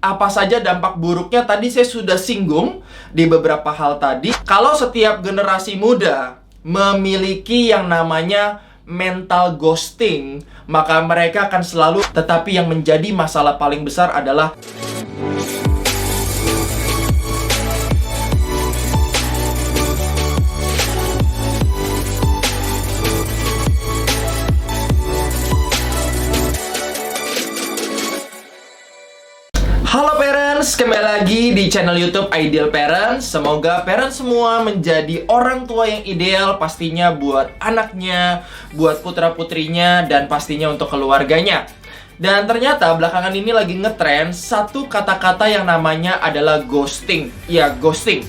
apa saja dampak buruknya tadi saya sudah singgung di beberapa hal tadi. Kalau setiap generasi muda memiliki yang namanya mental ghosting, maka mereka akan selalu, tetapi yang menjadi masalah paling besar adalah halo parents, kembali lagi di channel YouTube Ideal Parents. Semoga parents semua menjadi orang tua yang ideal pastinya buat anaknya, buat putra-putrinya, dan pastinya untuk keluarganya. Dan ternyata belakangan ini lagi ngetrend satu kata-kata yang namanya adalah ghosting. Ya, ghosting.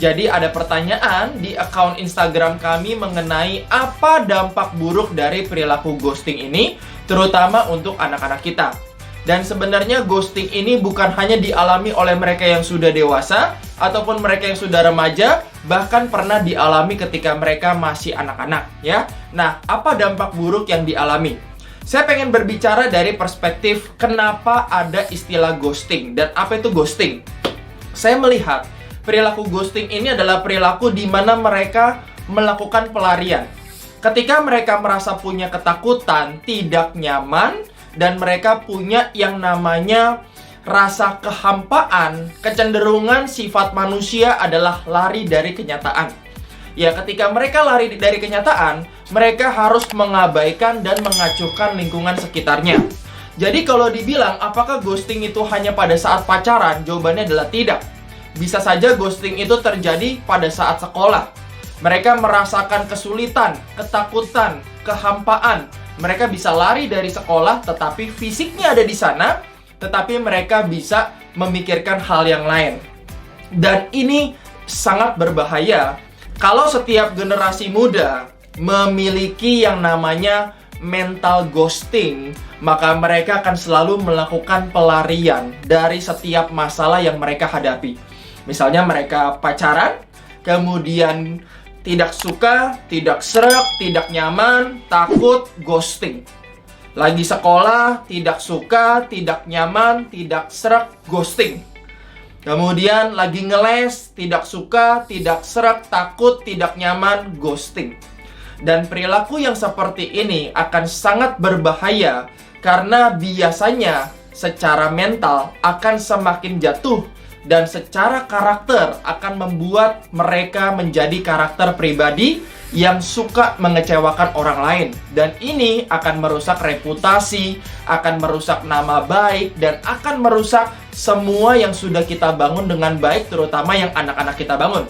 Jadi ada pertanyaan di akun Instagram kami mengenai apa dampak buruk dari perilaku ghosting ini, terutama untuk anak-anak kita. Dan sebenarnya ghosting ini bukan hanya dialami oleh mereka yang sudah dewasa ataupun mereka yang sudah remaja, bahkan pernah dialami ketika mereka masih anak-anak, ya. Nah, apa dampak buruk yang dialami? Saya pengen berbicara dari perspektif kenapa ada istilah ghosting dan apa itu ghosting. Saya melihat perilaku ghosting ini adalah perilaku di mana mereka melakukan pelarian. Ketika mereka merasa punya ketakutan, tidak nyaman, dan mereka punya yang namanya rasa kehampaan, kecenderungan sifat manusia adalah lari dari kenyataan. Ya, ketika mereka lari dari kenyataan, mereka harus mengabaikan dan mengacuhkan lingkungan sekitarnya. Jadi kalau dibilang apakah ghosting itu hanya pada saat pacaran, jawabannya adalah tidak. Bisa saja ghosting itu terjadi pada saat sekolah. Mereka merasakan kesulitan, ketakutan, kehampaan. Mereka bisa lari dari sekolah, tetapi fisiknya ada di sana, tetapi mereka bisa memikirkan hal yang lain. Dan ini sangat berbahaya kalau setiap generasi muda memiliki yang namanya mental ghosting, maka mereka akan selalu melakukan pelarian dari setiap masalah yang mereka hadapi. Misalnya mereka pacaran, kemudian tidak suka, tidak sreg, tidak nyaman, takut, ghosting. Lagi sekolah, tidak suka, tidak nyaman, tidak sreg, ghosting. Kemudian lagi ngeles, tidak suka, tidak sreg, takut, tidak nyaman, ghosting. Dan perilaku yang seperti ini akan sangat berbahaya karena biasanya secara mental akan semakin jatuh dan secara karakter akan membuat mereka menjadi karakter pribadi yang suka mengecewakan orang lain. Dan ini akan merusak reputasi, akan merusak nama baik, dan akan merusak semua yang sudah kita bangun dengan baik, terutama yang anak-anak kita bangun.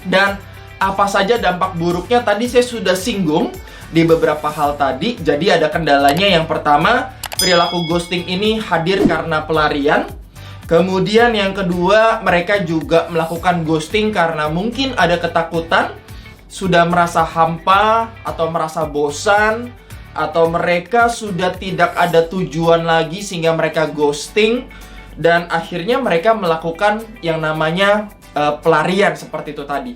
Dan apa saja dampak buruknya tadi saya sudah singgung di beberapa hal tadi. Jadi ada kendalanya. Yang pertama, perilaku ghosting ini hadir karena pelarian. Kemudian yang kedua, mereka juga melakukan ghosting karena mungkin ada ketakutan, sudah merasa hampa atau merasa bosan, atau mereka sudah tidak ada tujuan lagi sehingga mereka ghosting, dan akhirnya mereka melakukan yang namanya pelarian seperti itu tadi.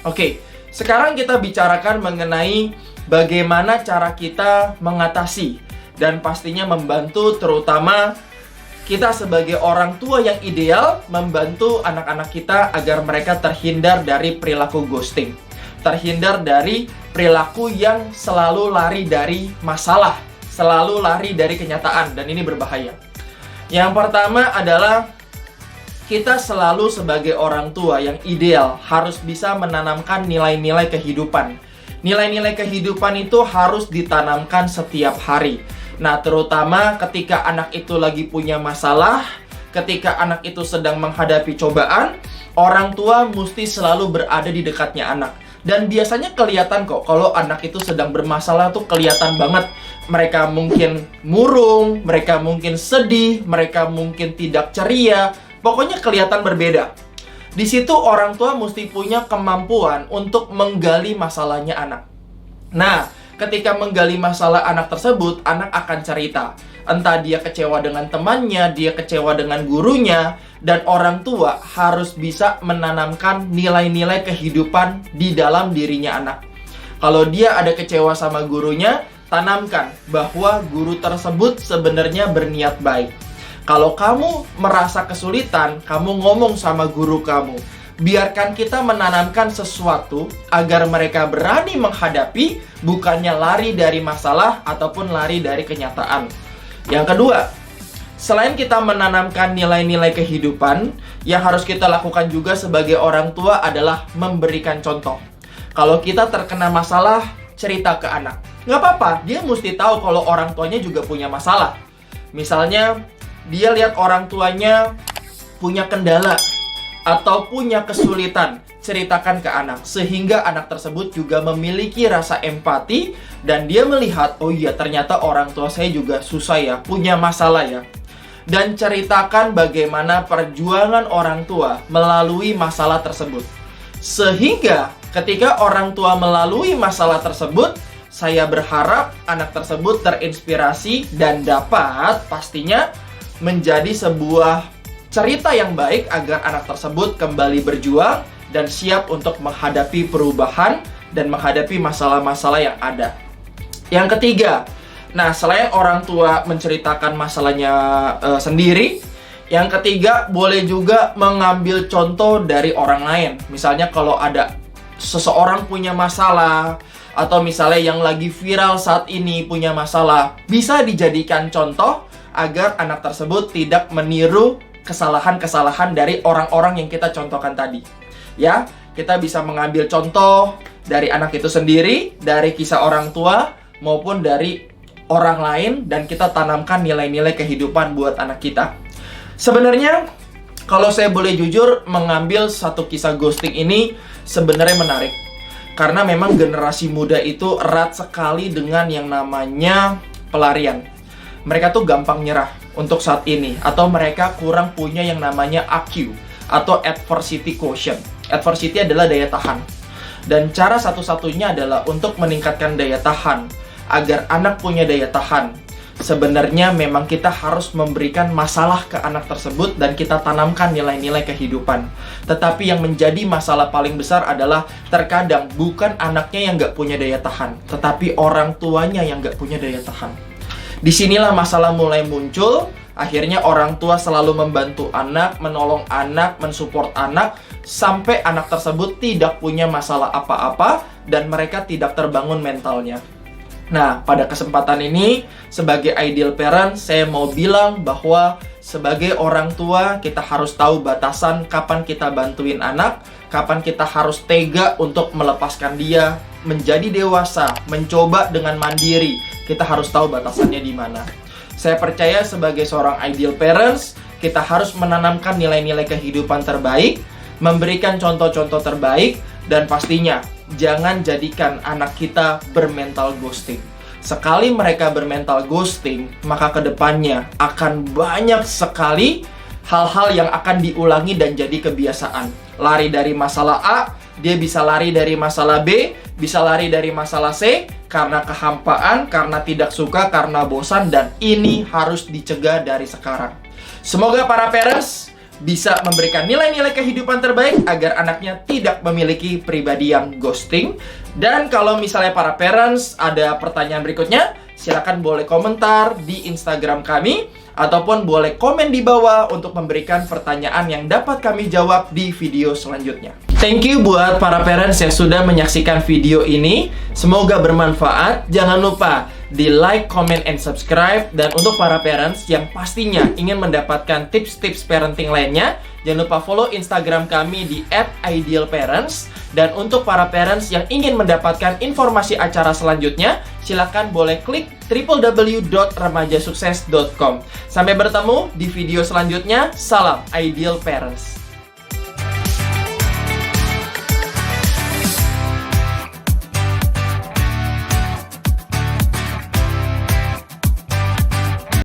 Oke, sekarang kita bicarakan mengenai bagaimana cara kita mengatasi dan pastinya membantu, terutama kita sebagai orang tua yang ideal membantu anak-anak kita agar mereka terhindar dari perilaku ghosting. Terhindar dari perilaku yang selalu lari dari masalah, selalu lari dari kenyataan, dan ini berbahaya. Yang pertama adalah kita selalu sebagai orang tua yang ideal harus bisa menanamkan nilai-nilai kehidupan. Nilai-nilai kehidupan itu harus ditanamkan setiap hari. Nah, terutama ketika anak itu lagi punya masalah, ketika anak itu sedang menghadapi cobaan, orang tua mesti selalu berada di dekatnya anak. Dan biasanya kelihatan kok, kalau anak itu sedang bermasalah tuh kelihatan banget. Mereka mungkin murung, mereka mungkin sedih, mereka mungkin tidak ceria. Pokoknya kelihatan berbeda. Di situ orang tua mesti punya kemampuan untuk menggali masalahnya anak. Nah, ketika menggali masalah anak tersebut, anak akan cerita. Entah dia kecewa dengan temannya, dia kecewa dengan gurunya, dan orang tua harus bisa menanamkan nilai-nilai kehidupan di dalam dirinya anak. Kalau dia ada kecewa sama gurunya, tanamkan bahwa guru tersebut sebenarnya berniat baik. Kalau kamu merasa kesulitan, kamu ngomong sama guru kamu. Biarkan kita menanamkan sesuatu agar mereka berani menghadapi, bukannya lari dari masalah ataupun lari dari kenyataan. Yang kedua, selain kita menanamkan nilai-nilai kehidupan, yang harus kita lakukan juga sebagai orang tua adalah memberikan contoh. Kalau kita terkena masalah, cerita ke anak. Nggak apa-apa, dia mesti tahu kalau orang tuanya juga punya masalah. Misalnya, dia lihat orang tuanya punya kendala atau punya kesulitan, ceritakan ke anak. Sehingga anak tersebut juga memiliki rasa empati dan dia melihat, oh iya ternyata orang tua saya juga susah ya, punya masalah ya. Dan ceritakan bagaimana perjuangan orang tua melalui masalah tersebut. Sehingga ketika orang tua melalui masalah tersebut, saya berharap anak tersebut terinspirasi dan dapat pastinya menjadi sebuah cerita yang baik agar anak tersebut kembali berjuang dan siap untuk menghadapi perubahan dan menghadapi masalah-masalah yang ada. Yang ketiga, nah selain orang tua menceritakan masalahnya sendiri, yang ketiga boleh juga mengambil contoh dari orang lain. Misalnya kalau ada seseorang punya masalah, atau misalnya yang lagi viral saat ini punya masalah, bisa dijadikan contoh agar anak tersebut tidak meniru kesalahan-kesalahan dari orang-orang yang kita contohkan tadi. Ya, kita bisa mengambil contoh dari anak itu sendiri, dari kisah orang tua, maupun dari orang lain, dan kita tanamkan nilai-nilai kehidupan buat anak kita. Sebenarnya, kalau saya boleh jujur, mengambil satu kisah ghosting ini sebenarnya menarik. Karena memang generasi muda itu erat sekali dengan yang namanya pelarian. Mereka tuh gampang nyerah untuk saat ini, atau mereka kurang punya yang namanya AQ atau adversity quotient. Adversity adalah daya tahan. Dan cara satu-satunya adalah untuk meningkatkan daya tahan agar anak punya daya tahan. Sebenarnya memang kita harus memberikan masalah ke anak tersebut dan kita tanamkan nilai-nilai kehidupan. Tetapi yang menjadi masalah paling besar adalah terkadang bukan anaknya yang nggak punya daya tahan, tetapi orang tuanya yang nggak punya daya tahan. Disinilah masalah mulai muncul. Akhirnya orang tua selalu membantu anak, menolong anak, mensupport anak, sampai anak tersebut tidak punya masalah apa-apa dan mereka tidak terbangun mentalnya. Nah, pada kesempatan ini, sebagai ideal parent, saya mau bilang bahwa sebagai orang tua, kita harus tahu batasan kapan kita bantuin anak, kapan kita harus tega untuk melepaskan dia menjadi dewasa, mencoba dengan mandiri. Kita harus tahu batasannya di mana. Saya percaya sebagai seorang ideal parents, kita harus menanamkan nilai-nilai kehidupan terbaik, memberikan contoh-contoh terbaik, dan pastinya jangan jadikan anak kita bermental ghosting. Sekali mereka bermental ghosting, maka kedepannya akan banyak sekali hal-hal yang akan diulangi dan jadi kebiasaan. Lari dari masalah A, dia bisa lari dari masalah B, bisa lari dari masalah C, karena kehampaan, karena tidak suka, karena bosan, dan ini harus dicegah dari sekarang. Semoga para parents bisa memberikan nilai-nilai kehidupan terbaik agar anaknya tidak memiliki pribadi yang ghosting. Dan kalau misalnya para parents ada pertanyaan berikutnya, silakan boleh komentar di Instagram kami, ataupun boleh komen di bawah untuk memberikan pertanyaan yang dapat kami jawab di video selanjutnya. Thank you buat para parents yang sudah menyaksikan video ini. Semoga bermanfaat. Jangan lupa di like, comment, and subscribe. Dan untuk para parents yang pastinya ingin mendapatkan tips-tips parenting lainnya, jangan lupa follow Instagram kami di @idealparents. Dan untuk para parents yang ingin mendapatkan informasi acara selanjutnya, silakan boleh klik www.remajasukses.com. Sampai bertemu di video selanjutnya. Salam Ideal Parents.